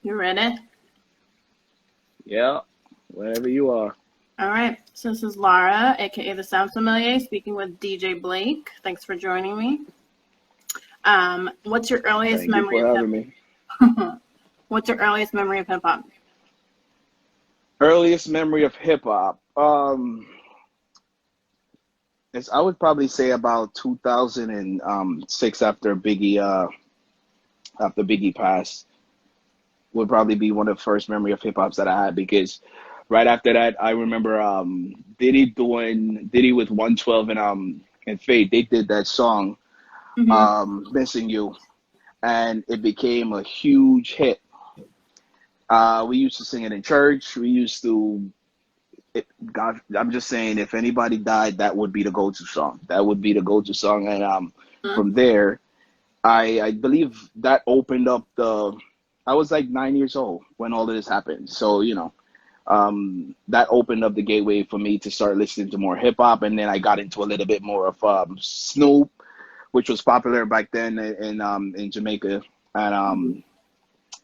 You ready? Yeah, wherever you are. All right. So this is Laura, aka the Sound Sommelier, speaking with DJ Blake. Thanks for joining me. What's your earliest Thank you memory for of having me. hip? What's your earliest memory of hip hop? Earliest memory of hip hop. I would probably say about 2006 after Biggie passed would probably be one of the first memory of hip hops that I had because right after that I remember Diddy with 112 and Fate. They did that song Mm-hmm. Missing You, and it became a huge hit. We used to sing it in church. We used to God, I'm just saying, if anybody died, that would be the go-to song. That would be the go-to song, and from there, I believe that opened up the. I was like 9 years old when all of this happened, so that opened up the gateway for me to start listening to more hip hop, and then I got into a little bit more of Snoop, which was popular back then in Jamaica, and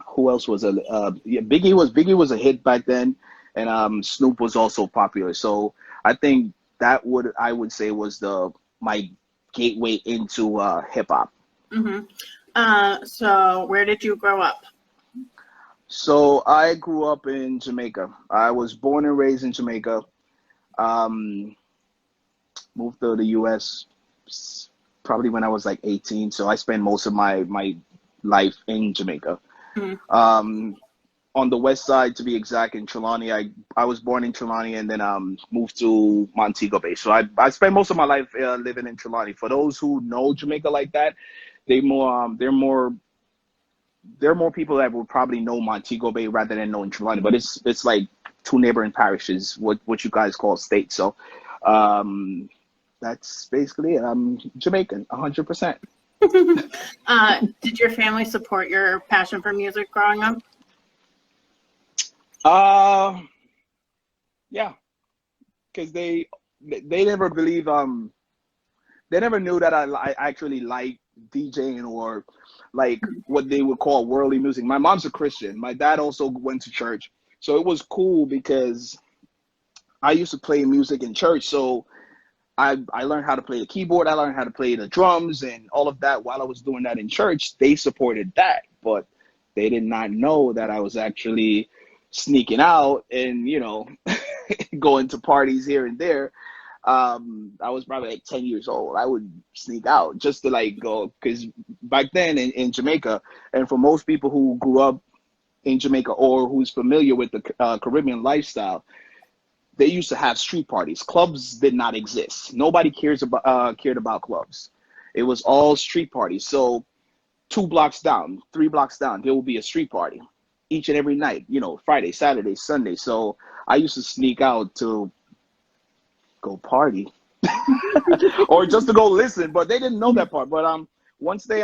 who else was yeah, Biggie was a hit back then, and Snoop was also popular. So I think I would say was the my gateway into hip hop. Mm-hmm. So where did you grow up? So I grew up in Jamaica. I was born and raised in Jamaica. Um, Moved to the U.S. Probably when I was like 18. So I spent most of my life in Jamaica. Mm-hmm. Um, on the west side, to be exact, in Trelawney. I was born in Trelawney and then moved to Montego Bay. So I spent most of my life living in Trelawney. For those who know Jamaica like that, they more there are more people that would probably know Montego Bay rather than knowing Trelawney. But it's like two neighboring parishes, what you guys call states. So um, that's basically it. I'm Jamaican, 100%. Did your family support your passion for music growing up? Uh, yeah, because they never believe they never knew that I actually like DJing or like what they would call worldly music. My mom's a Christian. My dad also went to church. So it was cool because I used to play music in church. So I learned how to play the keyboard. I learned how to play the drums and all of that while I was doing that in church. They supported that, but they did not know that I was actually sneaking out and, going to parties here and there. I was probably like 10 years old. I would sneak out just to like go because back then in Jamaica, and for most people who grew up in Jamaica or who's familiar with the Caribbean lifestyle, they used to have street parties. Clubs did not exist. Nobody cared about clubs. It was all street parties. So 2 blocks down, 3 blocks down, there will be a street party each and every night. Friday, Saturday, Sunday. So I used to sneak out to go party or just to go listen, but they didn't know that part. But once they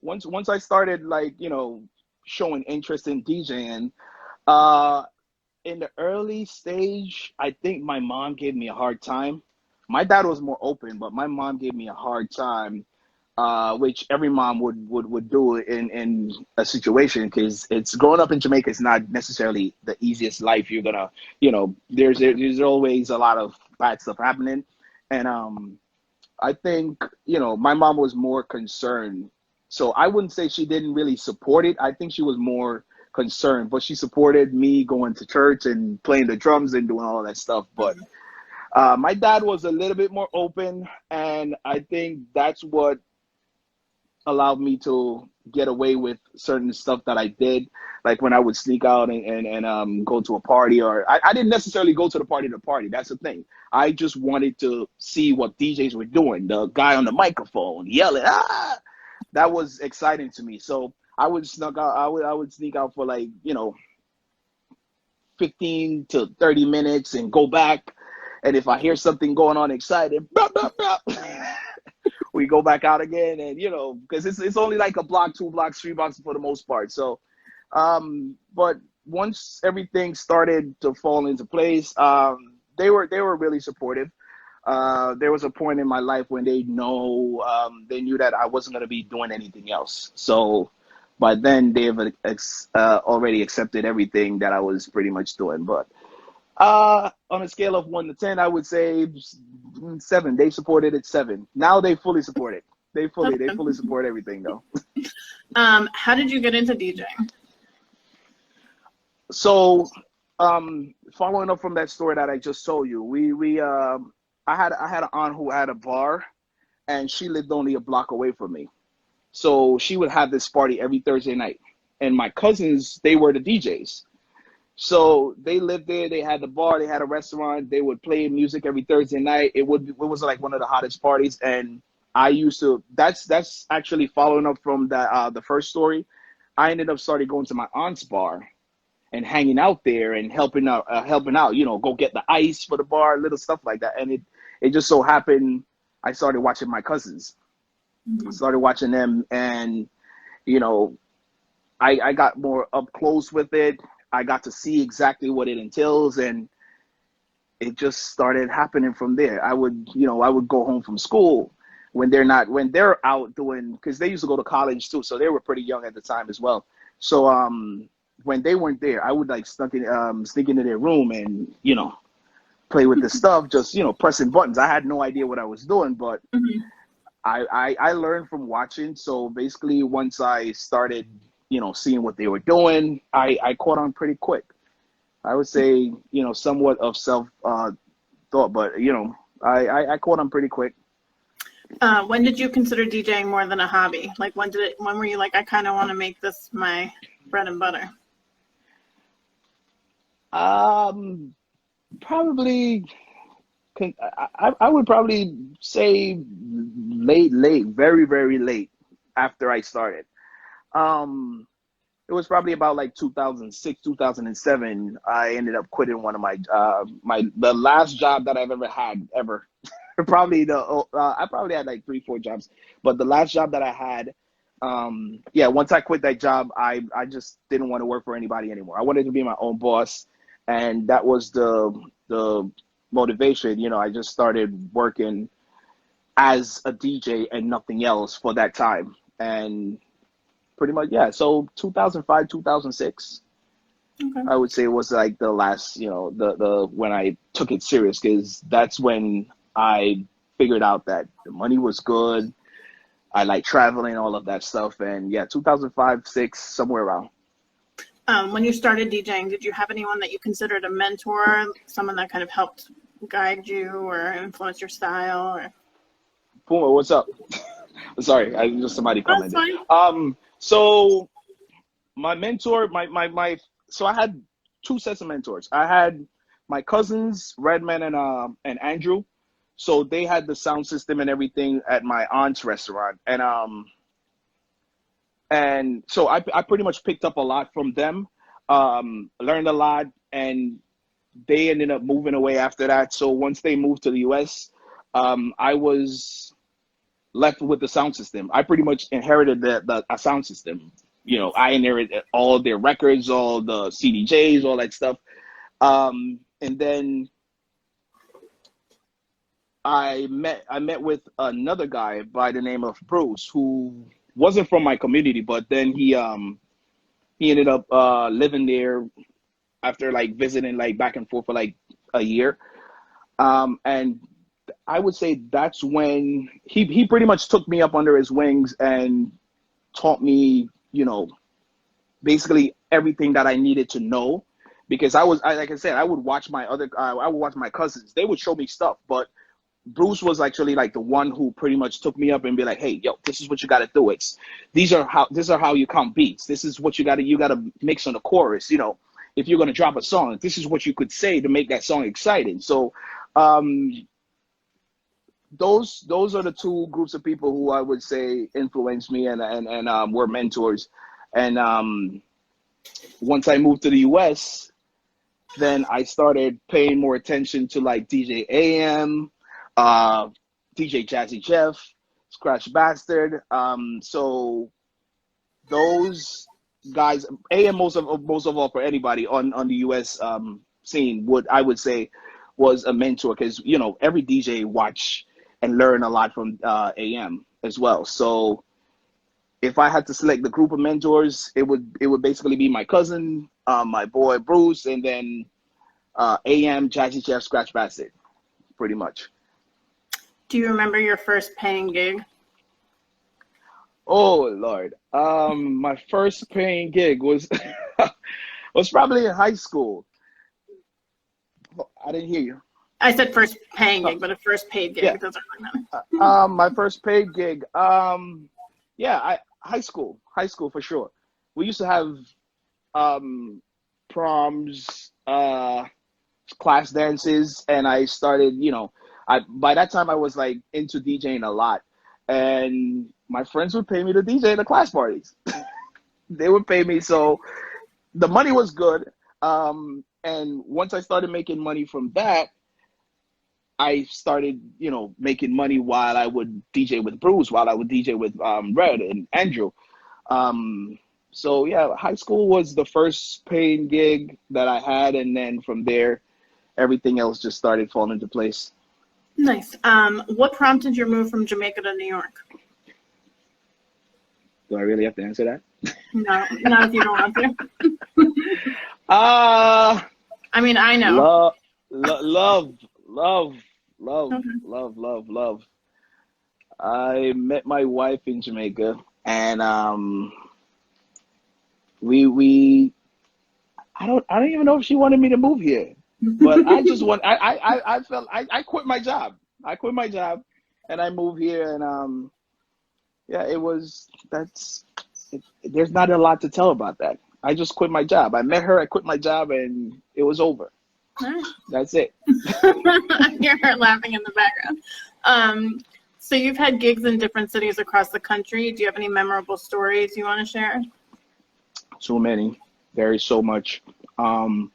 once I started like showing interest in DJing, uh, in the early stage, I think my mom gave me a hard time. My dad was more open, but my mom gave me a hard time, which every mom would do in a situation because it's growing up in Jamaica is not necessarily the easiest life. You're gonna, there's always a lot of bad stuff happening, and I think my mom was more concerned. So I wouldn't say she didn't really support it. I think she was more concerned, but she supported me going to church and playing the drums and doing all that stuff. But my dad was a little bit more open, and I think that's what allowed me to get away with certain stuff that I did. Like when I would sneak out and go to a party, or I didn't necessarily go to the party to party. That's the thing. I just wanted to see what DJs were doing. The guy on the microphone yelling, ah, that was exciting to me. So I would sneak out. I would sneak out for like 15 to 30 minutes and go back. And if I hear something going on exciting, blah, blah, blah, we go back out again. And, because it's only like a block, 2 blocks, 3 blocks for the most part. So, but once everything started to fall into place, they were really supportive. There was a point in my life when they knew that I wasn't going to be doing anything else. So But then they've already accepted everything that I was pretty much doing. But on a scale of 1 to 10, I would say 7. They supported it 7. Now they fully support it. They fully support everything though. How did you get into DJing? So, following up from that story that I just told you, I had an aunt who had a bar, and she lived only a block away from me. So she would have this party every Thursday night, and my cousins, they were the DJs. So they lived there. They had the bar. They had a restaurant. They would play music every Thursday night. It was like one of the hottest parties, and I used to. That's actually following up from the first story. I ended up starting going to my aunt's bar and hanging out there and helping out. You know, go get the ice for the bar, little stuff like that. And it just so happened I started watching my cousins. I started watching them, and you know, I got more up close with it. I got to see exactly what it entails, and it just started happening from there. I would go home from school when they're out doing, because they used to go to college too, so they were pretty young at the time as well. So when they weren't there, I would like sneak into their room and play with the stuff, just pressing buttons. I had no idea what I was doing, but I learned from watching. So basically, once I started seeing what they were doing, I caught on pretty quick. I would say somewhat of self thought, but I caught on pretty quick. When did you consider DJing more than a hobby? Like when were you like, I kind of want to make this my bread and butter? Probably, I would probably say late, very, very late after I started. It was probably about like 2006, 2007. I ended up quitting one of the last job that I've ever had ever. Probably I probably had like 3, 4 jobs, but the last job that I had, once I quit that job, I just didn't want to work for anybody anymore. I wanted to be my own boss, and that was the motivation. I just started working as a DJ and nothing else for that time, and pretty much, yeah. So 2005, 2006. Okay. I would say it was like the last, the when I took it serious, because that's when I figured out that the money was good. I like traveling, all of that stuff. And yeah, 2005, 6, somewhere around. When you started DJing, did you have anyone that you considered a mentor, someone that kind of helped guide you or influence your style? Or... Puma, what's up? Sorry, I just somebody commented. Fine. So my mentor, so I had 2 sets of mentors. I had my cousins, Redman and Andrew. So they had the sound system and everything at my aunt's restaurant, and so I pretty much picked up a lot from them, learned a lot, and they ended up moving away after that. So once they moved to the U.S., I was left with the sound system. I pretty much inherited a sound system. I inherited all their records, all the CDJs, all that stuff, and then I met with another guy by the name of Bruce, who wasn't from my community, but then he ended up living there after like visiting like back and forth for like a year, and I would say that's when he pretty much took me up under his wings and taught me, basically everything that I needed to know, because like I said, I would watch I would watch my cousins. They would show me stuff, but Bruce was actually like the one who pretty much took me up and be like, hey, yo, this is what you got to do. These are how you count beats. This is what you got to mix on the chorus. If you're going to drop a song, this is what you could say to make that song exciting. So, those are the 2 groups of people who I would say influenced me and were mentors. And once I moved to the US, then I started paying more attention to like DJ AM, DJ Jazzy Jeff, Scratch Bastard. So those guys, AM most of all for anybody on the US scene, I would say was a mentor, because every DJ watch and learn a lot from AM as well. So if I had to select the group of mentors, it would basically be my cousin, my boy Bruce, and then AM Jazzy Jeff Scratch Bassett, pretty much. Do you remember your first paying gig? Oh Lord, my first paying gig was was probably in high school. I didn't hear you. I said first paying Oh, gig, but a first paid yeah. gig doesn't really matter. My first paid gig. Yeah, high school for sure. We used to have um, proms, class dances, and I started. I by that time I was like into DJing a lot, and my friends would pay me to DJ at the class parties. They would pay me, so the money was good. And once I started making money from that, I started, making money while I would DJ with Bruce, while I would DJ with Red and Andrew. Um, so yeah, high school was the first paying gig that I had, and then from there, everything else just started falling into place. Nice. What prompted your move from Jamaica to New York? Do I really have to answer that? No, not if you don't want to. Uh I mean, I know. love, love, love, love, Okay. love, love, love. I met my wife in Jamaica, and we I don't even know if she wanted me to move here, but I just want I felt I quit my job. I quit my job, and I moved here, and yeah, it was that's there's not a lot to tell about that. I just quit my job. I met her, I quit my job, and it was over. All right. That's it. I hear her laughing in the background. So you've had gigs in different cities across the country. Do you have any memorable stories you want to share? So many. There is so much. Um,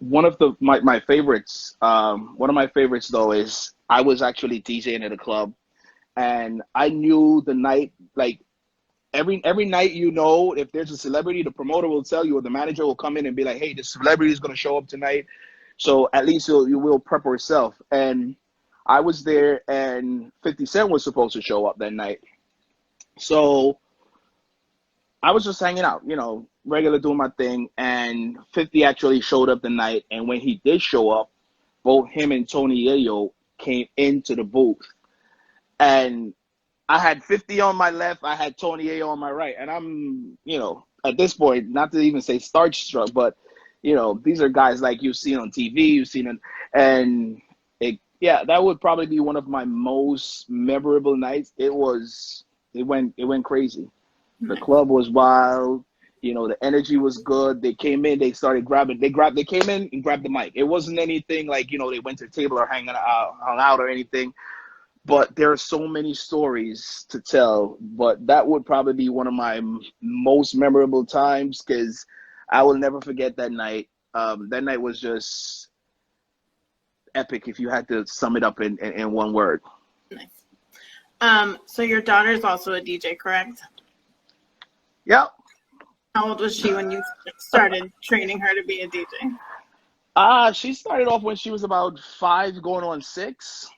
my favorites. One of my favorites though is I was actually DJing at a club, and I knew the night, like every night, if there's a celebrity, the promoter will tell you, or the manager will come in and be like, hey, the celebrity is going to show up tonight, so at least you will prep yourself. And I was there, and 50 Cent was supposed to show up that night, so I was just hanging out, regular doing my thing, and 50 actually showed up the night, and when he did show up, both him and Tony Yayo came into the booth, and I had 50 on my left, I had Tony Yayo on my right, and I'm, at this point, not to even say starstruck, but these are guys like you've seen on TV, and yeah, that would probably be one of my most memorable nights. It went crazy. The club was wild. The energy was good. They came in, they started grabbing, they came in and grabbed the mic. It wasn't anything like, they went to the table or hung out or anything. But there are so many stories to tell. But that would probably be one of my most memorable times, because I will never forget that night. That night was just epic if you had to sum it up in one word. Nice. So your daughter's also a DJ, correct? Yep. How old was she when you started training her to be a DJ? She started off when she was about 5, going on 6.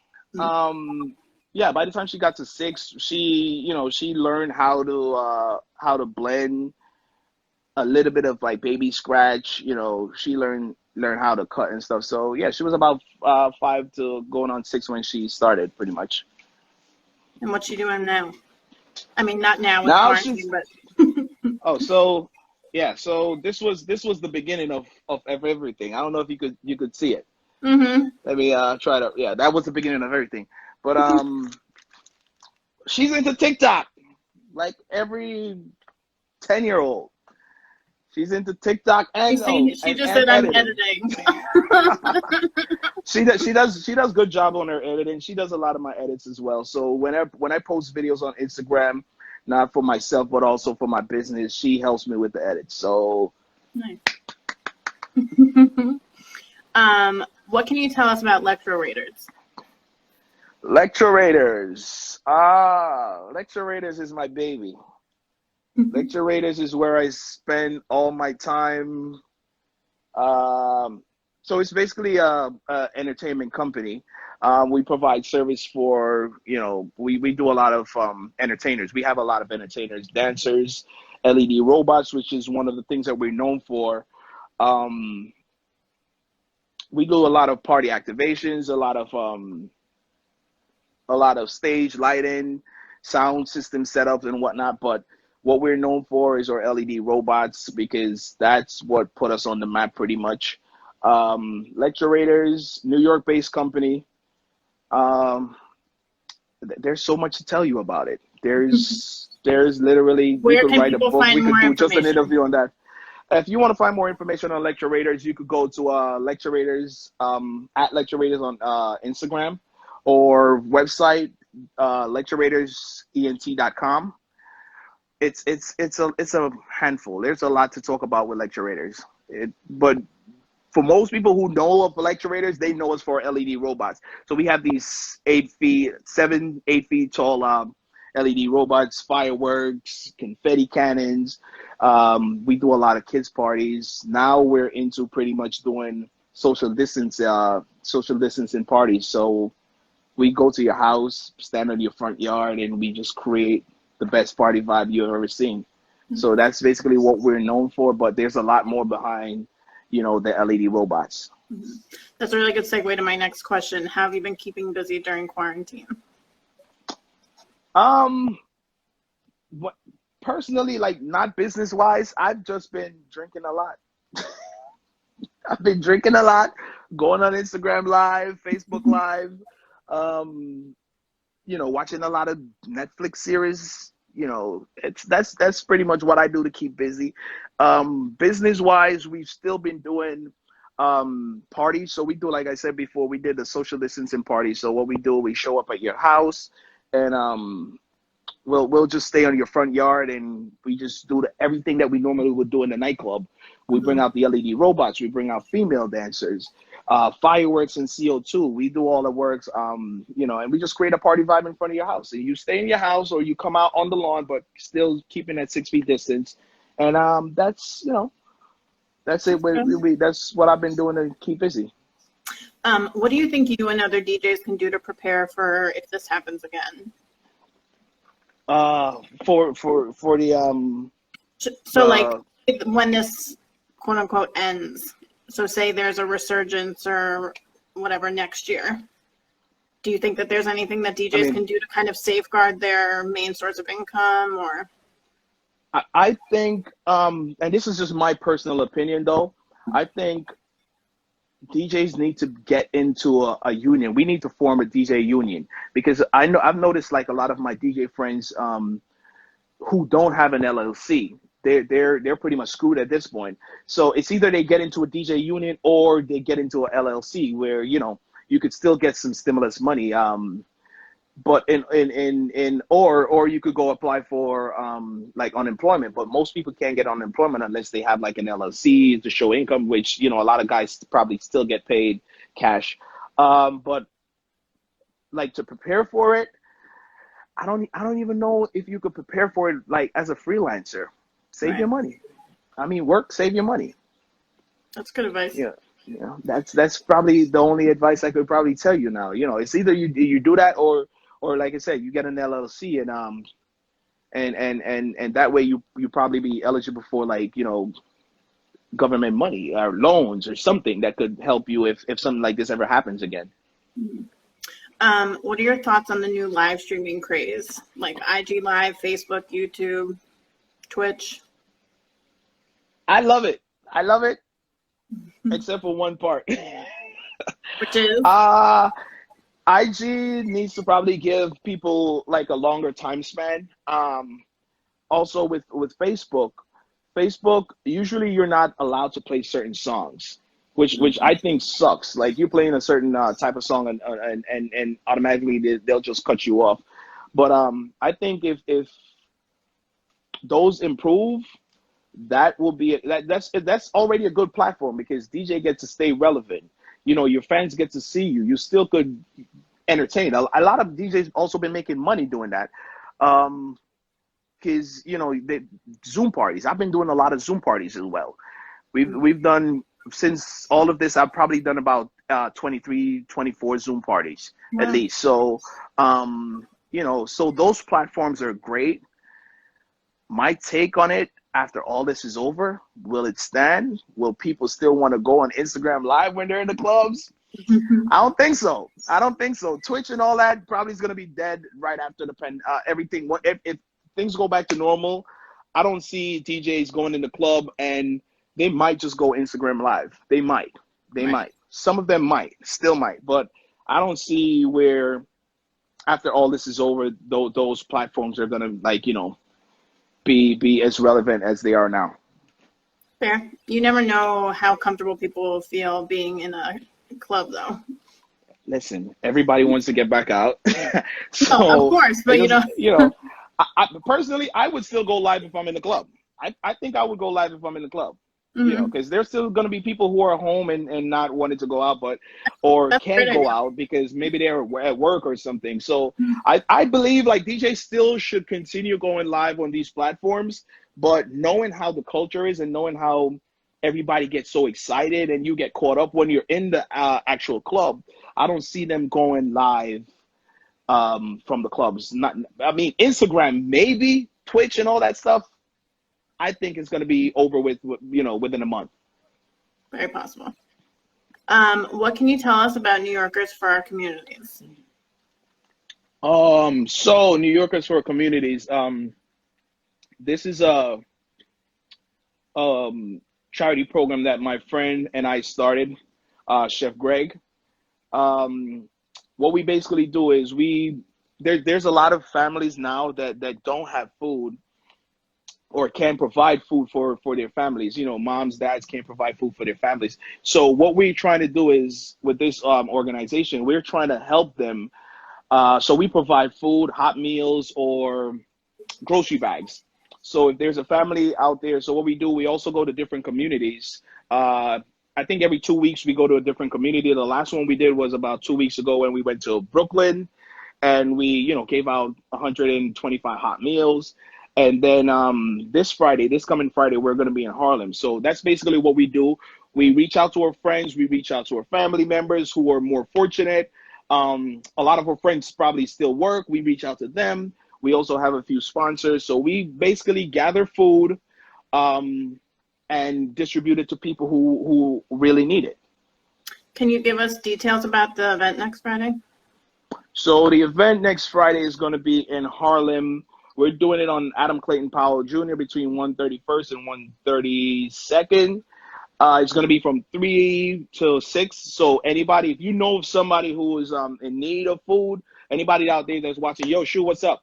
Yeah, by the time she got to 6, she learned how to blend a little bit of like baby scratch. She learned how to cut and stuff. So yeah, she was about 5 to going on 6 when she started, pretty much. And what's she doing now? I mean, not now with Now quarantine, she's but so yeah. So this was the beginning of everything. I don't know if you could see it. mm-hmm. Let me try to. Yeah, that was the beginning of everything. But she's into TikTok, like every 10-year-old. She's into TikTok You and see, she just said I'm editing. She does good job on her editing. She does a lot of my edits as well. So when I post videos on Instagram, not for myself but also for my business, she helps me with the edits. So Nice. What can you tell us about Lecture Raiders? Lecture Raiders. Lecture Raiders is my baby. Lecture Raiders is where I spend all my time. So it's basically a entertainment company. We provide service for, we do a lot of entertainers. We have a lot of entertainers, dancers, LED robots, which is one of the things that we're known for. Um, we do a lot of party activations, a lot of stage lighting, sound system setups and whatnot. But what we're known for is our LED robots, because that's what put us on the map pretty much. Lecturators, New York-based company. Um, there's so much to tell you about it. There's literally, we Where could can write a people book. find We could more do just an information? interview on that. If you want to find more information on lecturators, you could go to lecturators at lecturators on Instagram, or website lecturatorsent.com. It's a handful. There's a lot to talk about with lecturators. But for most people who know of lecturators, they know us for LED robots. So we have these 8 feet tall LED robots, fireworks, confetti cannons. We do a lot of kids parties. Now we're into pretty much doing social distancing parties. So we go to your house, stand on your front yard, and we just create the best party vibe you've ever seen. So that's basically what we're known for. But there's a lot more behind, the LED robots. That's a really good segue to my next question. How have you been keeping busy during quarantine? Um, what personally, like, not business wise, I've just been drinking a lot. I've been drinking a lot, going on Instagram Live, Facebook Live, um, watching a lot of Netflix series. That's pretty much what I do to keep busy. Business wise, we've still been doing parties. So we do, like I said before, we did the social distancing party. So what we do, we show up at your house, and we'll just stay on your front yard, and we just do everything that we normally would do in the nightclub. We bring out the LED robots, we bring out female dancers, fireworks and CO2. We do all the works, and we just create a party vibe in front of your house. And you stay in your house, or you come out on the lawn, but still keeping that 6 feet distance. And that's it. That's what I've been doing to keep busy. What do you think you and other DJs can do to prepare for if this happens again? For the So like when this quote unquote ends, so say there's a resurgence or whatever next year, do you think that there's anything that DJs can do to kind of safeguard their main source of income? Or I think, and this is just my personal opinion though, I think DJs need to get into a union. We need to form a DJ union, because I've noticed, like, a lot of my DJ friends who don't have an LLC, they're pretty much screwed at this point. So it's either they get into a DJ union, or they get into a LLC where you could still get some stimulus money. But or you could go apply for like unemployment, but most people can't get unemployment unless they have like an LLC to show income, which a lot of guys probably still get paid cash. But like, to prepare for it, I don't even know if you could prepare for it like as a freelancer. Save your money. Work, save your money. That's good advice. Yeah, that's probably the only advice I could probably tell you now. It's either you do that, or like I said, you get an LLC, and that way you probably be eligible for, like, government money or loans or something that could help you if something like this ever happens again. What are your thoughts on the new live streaming craze, like IG Live, Facebook, YouTube, Twitch? I love it, except for one part. Which is? IG needs to probably give people like a longer time span. Also with Facebook, usually you're not allowed to play certain songs, which I think sucks. Like, you're playing a certain type of song, and automatically they'll just cut you off. But I think if those improve, that will be that's already a good platform, because DJ gets to stay relevant. Your fans get to see you. You still could entertain. A lot of DJs also been making money doing that. Because the Zoom parties. I've been doing a lot of Zoom parties as well. We've done, since all of this, I've probably done about 23, 24 Zoom parties at Yeah. least. So, so those platforms are great. My take on it after all this is over, will it stand? Will people still want to go on Instagram Live when they're in the clubs? I don't think so. I don't think so. Twitch and all that probably is going to be dead right after everything. If things go back to normal, I don't see DJs going in the club, and they might just go Instagram Live. They might. Might. Some of them still might. But I don't see where after all this is over, those platforms are going to, be as relevant as they are now. Fair. You never know how comfortable people will feel being in a club, though. Listen, everybody wants to get back out. So of course, but I personally, I would still go live if I'm in the club. I think I would go live if I'm in the club. Mm-hmm. Because there's still going to be people who are home and not wanting to go out, or can't go out because maybe they're at work or something. So I believe like DJs still should continue going live on these platforms, but knowing how the culture is and knowing how everybody gets so excited and you get caught up when you're in the actual club, I don't see them going live from the clubs. Instagram, maybe Twitch and all that stuff. I think it's going to be over with, within a month. Very possible. What can you tell us about New Yorkers for our communities? So New Yorkers for communities. This is a charity program that my friend and I started, Chef Greg. What we basically do is there's a lot of families now that don't have food or can provide food for their families. Moms, dads can't provide food for their families. So what we're trying to do is with this organization, we're trying to help them. So we provide food, hot meals, or grocery bags. So if there's a family out there, so what we do, we also go to different communities. I think every 2 weeks we go to a different community. The last one we did was about 2 weeks ago when we went to Brooklyn, and we, gave out 125 hot meals. And then this coming Friday, we're going to be in Harlem. So that's basically what we do. We reach out to our friends. We reach out to our family members who are more fortunate. A lot of our friends probably still work. We reach out to them. We also have a few sponsors. So we basically gather food and distribute it to people who really need it. Can you give us details about the event next Friday? So the event next Friday is going to be in Harlem. We're doing it on Adam Clayton Powell Jr. between 131st and 132nd. It's going to be from 3 till 6. So anybody, if you know of somebody who is in need of food, anybody out there that's watching, yo, Shu, what's up?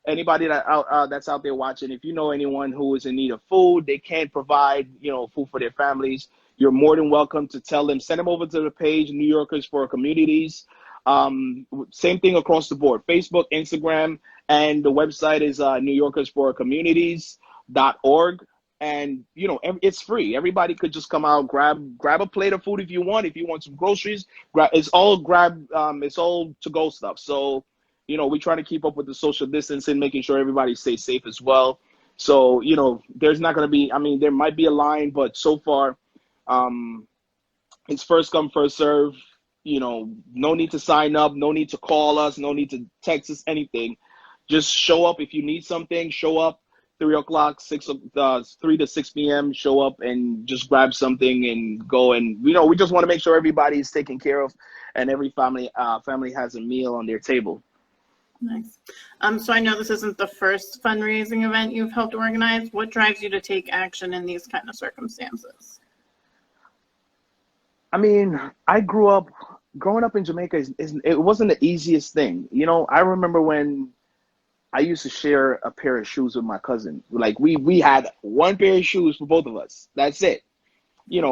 Anybody that's out there watching, if you know anyone who is in need of food, they can't provide, food for their families, you're more than welcome to tell them, send them over to the page, New Yorkers for Communities. Same thing across the board, Facebook, Instagram, and the website is newyorkersforcommunities.org. And, it's free. Everybody could just come out, grab a plate of food if you want. If you want some groceries, it's all to-go stuff. So, we try to keep up with the social distancing, making sure everybody stays safe as well. So, there's not going to be, there might be a line, but so far, it's first come, first serve. No need to sign up, no need to call us, no need to text us, anything. Just show up. If you need something, show up 3 o'clock, 3 to 6 p.m., show up and just grab something and go. And, we just want to make sure everybody is taken care of and every family has a meal on their table. Nice. So I know this isn't the first fundraising event you've helped organize. What drives you to take action in these kind of circumstances? Growing up in Jamaica, it wasn't the easiest thing. I remember when I used to share a pair of shoes with my cousin. Like we had one pair of shoes for both of us. That's it.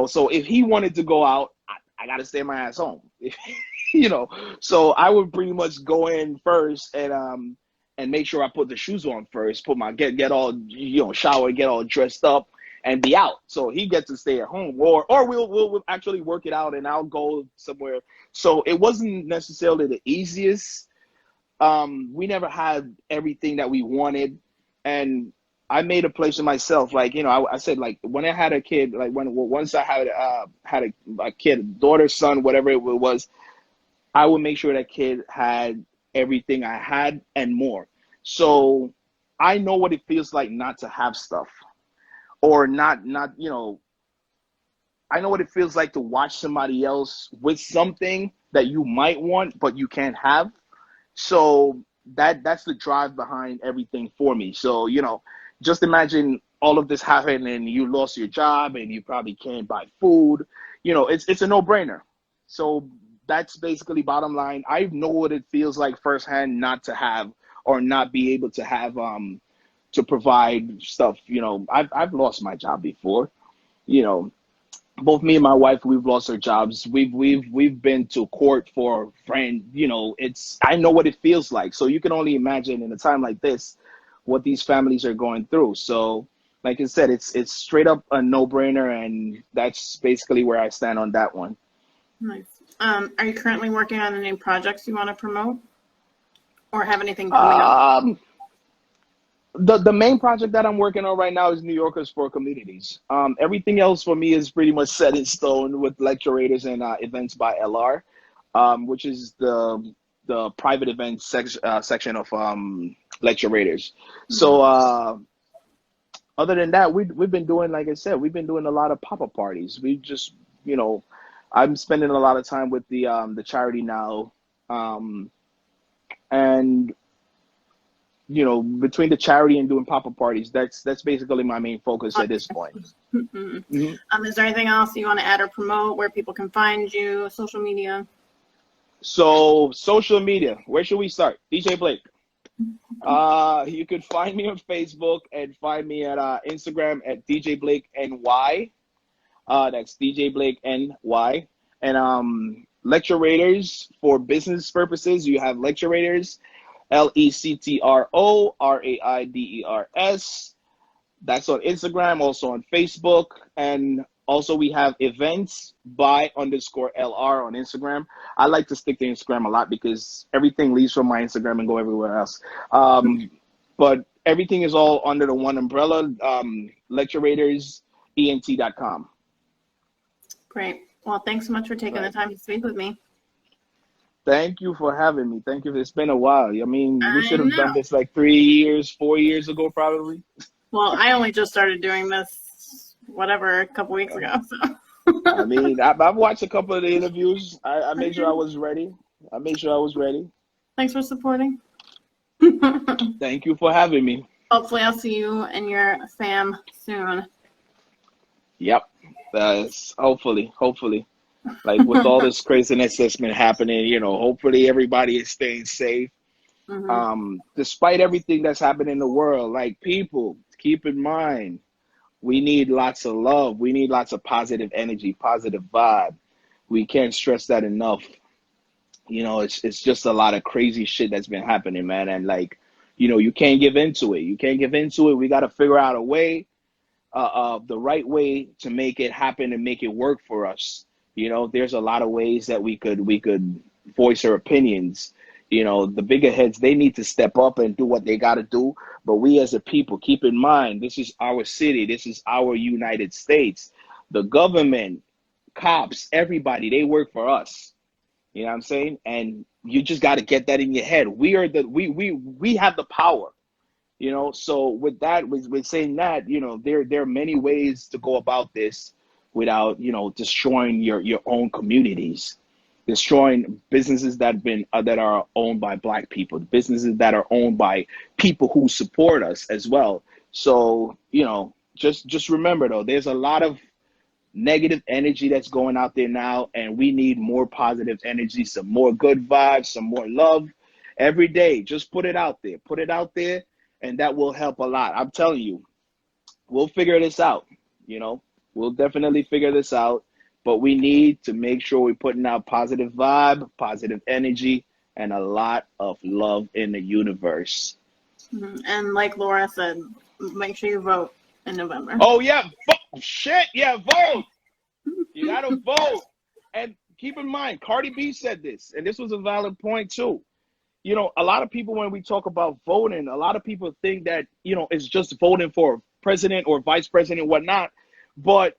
So if he wanted to go out, I got to stay my ass home. So I would pretty much go in first and make sure I put the shoes on first, get all, shower, get all dressed up and be out. So he gets to stay at home, or we'll actually work it out and I'll go somewhere. So it wasn't necessarily the easiest. We never had everything that we wanted. And I made a place for myself. Like, you know, I said, like, when I had a kid, like once I had a kid, daughter, son, whatever it was, I would make sure that kid had everything I had and more. So I know what it feels like not to have stuff, or not, you know, I know what it feels like to watch somebody else with something that you might want, but you can't have. So that's the drive behind everything for me. So, you know, just imagine all of this happened and you lost your job and you probably can't buy food. You know, it's a no-brainer. So that's basically bottom line. I know what it feels like firsthand not to have, or not be able to have to provide stuff. You know, I've lost my job before. You know, both me and my wife, we've lost our jobs. We've been to court for friend. You know, I know what it feels like. So you can only imagine in a time like this what these families are going through. So like I said, it's straight up a no-brainer, and that's basically where I stand on that one. Nice. Are you currently working on any projects you want to promote, or have anything coming up? The main project that I'm working on right now is New Yorkers for Communities. Everything else for me is pretty much set in stone with Lecturators and Events by LR, which is the private events section of Lecturators. So other than that, we've been doing, like I said, we've been doing a lot of pop-up parties. We just, you know, I'm spending a lot of time with the charity now, and you know, between the charity and doing pop-up parties, that's basically my main focus at this point. Mm-hmm. Is there anything else you want to add or promote, where people can find you, social media? So social media, where should we start? DJ Blake. You could find me on Facebook and find me at Instagram at DJ Blake NY. That's DJ Blake NY. And Lecturators for business purposes, you have Lecturators, LECTRORAIDERS. That's on Instagram, also on Facebook, and also we have events by _LR on Instagram. I like to stick to Instagram a lot because everything leaves from my Instagram and go everywhere else. But everything is all under the one umbrella, lecturatorsent.com. Great. Well, thanks so much for taking the time to speak with me. Thank you for having me. Thank you. It's been a while. I mean, we should have done this like 3 years, 4 years ago, probably. Well, I only just started doing this, a couple weeks ago. So. I mean, I've watched a couple of the interviews. I made sure I was ready. Thanks for supporting. Thank you for having me. Hopefully I'll see you and your fam soon. Yep. Hopefully. Like with all this craziness that's been happening, you know, hopefully everybody is staying safe. Despite everything that's happening in the world, like, people, keep in mind, we need lots of love. We need lots of positive energy, positive vibe. We can't stress that enough. You know, it's just a lot of crazy shit that's been happening, man. And like, you know, you can't give into it. We got to figure out a way, the right way to make it happen and make it work for us. You know, there's a lot of ways that we could voice our opinions. You know, the bigger heads, they need to step up and do what they got to do. But we as a people, keep in mind, this is our city. This is our United States. The government, cops, everybody, they work for us. You know what I'm saying? And you just got to get that in your head. We have the power. You know, so with that, with saying that, you know, there are many ways to go about this without, you know, destroying your own communities, destroying businesses that are owned by Black people, businesses that are owned by people who support us as well. So, you know, just remember though, there's a lot of negative energy that's going out there now, and we need more positive energy, some more good vibes, some more love every day. Just put it out there, and that will help a lot. I'm telling you, we'll figure this out. You know, we'll definitely figure this out, but we need to make sure we're putting out positive vibe, positive energy, and a lot of love in the universe. And like Laura said, make sure you vote in November. Oh yeah, vote. You gotta vote. And keep in mind, Cardi B said this, and this was a valid point too. you know, a lot of people, when we talk about voting, a lot of people think that, you know, it's just voting for president or vice president, whatnot. But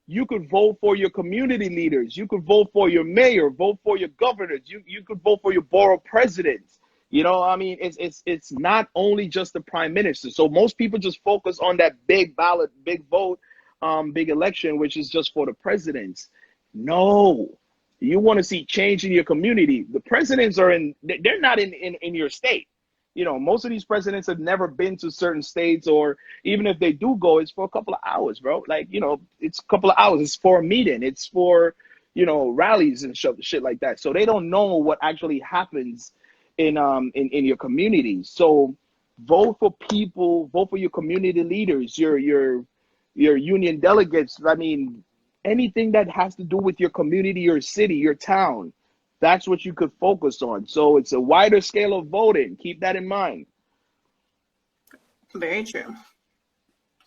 you could vote for your community leaders. You could vote for your mayor, vote for your governors. You could vote for your borough presidents. You know, I mean, it's not only just the prime minister. So most people just focus on that big ballot, big vote, big election, which is just for the presidents. No, you want to see change in your community. The presidents are they're not in your state. You know, most of these presidents have never been to certain states, or even if they do go, it's for a couple of hours, bro. Like, you know, it's a couple of hours. It's for a meeting. It's for, you know, rallies and shit like that. So they don't know what actually happens in your community. So vote for people, vote for your community leaders, your union delegates. I mean, anything that has to do with your community, your city, your town. That's what you could focus on. So it's a wider scale of voting. Keep that in mind. Very true.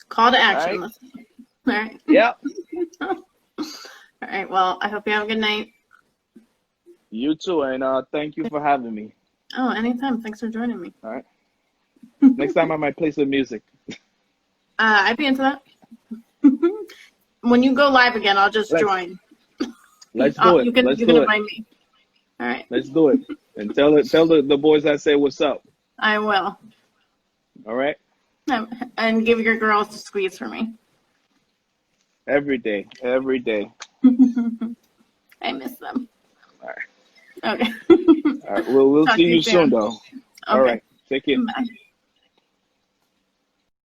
Call to action. All right. Yeah. All right. Well, I hope you have a good night. You too. And thank you for having me. Oh, anytime. Thanks for joining me. All right. Next time I might play some music. I'd be into that. When you go live again, I'll just join. Let's do it. You can invite me. All right. Let's do it. And tell the boys I say what's up. I will. All right. And give your girls a squeeze for me. Every day. Every day. I miss them. All right. Okay. All right. We'll see you soon, though. Okay. All right. Take care. Bye.